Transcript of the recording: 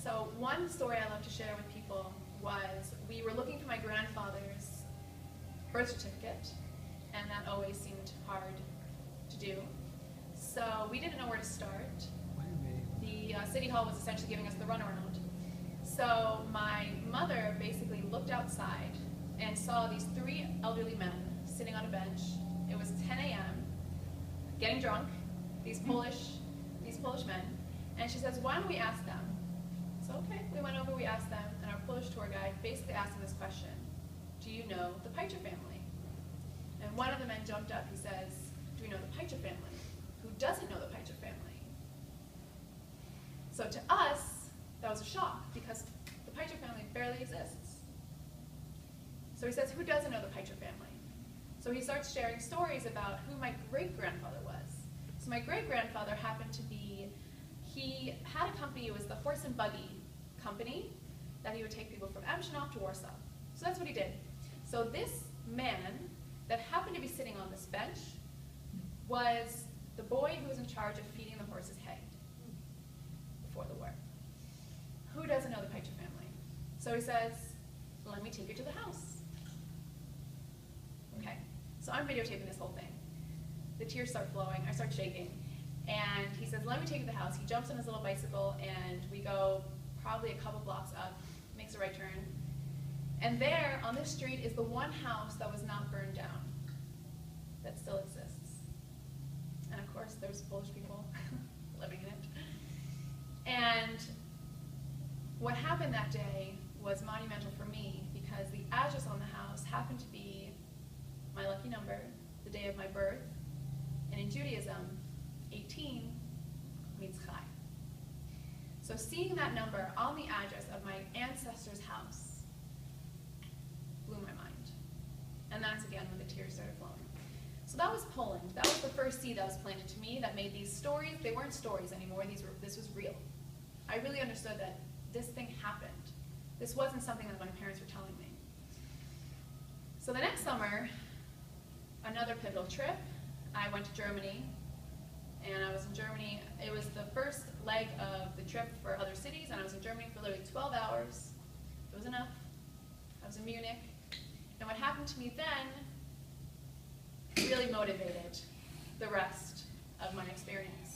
So one story I love to share with people was we were looking for my grandfather's birth certificate, and that always seemed hard to do. So we didn't know where to start. The city hall was essentially giving us the runaround. So my mother basically looked outside and saw these 3 elderly men sitting on a bench. It was 10 a.m., getting drunk, these Polish men, and she says, why don't we ask them? So okay, we went over, we asked them, and our Polish tour guide basically asked them this question: do you know the Pycher family? And one of the men jumped up, he says, do we know the Pycher family? Who doesn't know the Pycher family? So to us, that was a shock, because the Pycher family barely exists. So he says, who doesn't know the Pycher family? So he starts sharing stories about who my great-grandfather was. So my great-grandfather happened to be, he had a company, it was the horse and buggy company, that he would take people from Amsterdam to Warsaw. So that's what he did. So this man that happened to be sitting on this bench was the boy who was in charge of feeding the horses hay before the war. Who doesn't know the Pycher family? So he says, let me take you to the house. Okay, so I'm videotaping this whole thing. The tears start flowing, I start shaking, and he says, let me take you to the house. He jumps on his little bicycle, and we go probably a couple blocks up, makes a right turn, and there on this street is the one house that was not burned down, that still exists. And of course, there's Polish people living in it. And what happened that day was monumental for me, because the address on the house happened to be my lucky number, the day of my birth. And in Judaism, 18 means chai. So seeing that number on the address of my ancestor's house blew my mind. And that's again when the tears started flowing. So that was Poland. That was the first seed that was planted to me that made these stories, they weren't stories anymore, this was real. I really understood that this thing happened. This wasn't something that my parents were telling me. So the next summer, another pivotal trip, I went to Germany, and I was in Germany. It was the first leg of the trip for other cities, and I was in Germany for literally 12 hours. It was enough. I was in Munich. And what happened to me then really motivated the rest of my experience.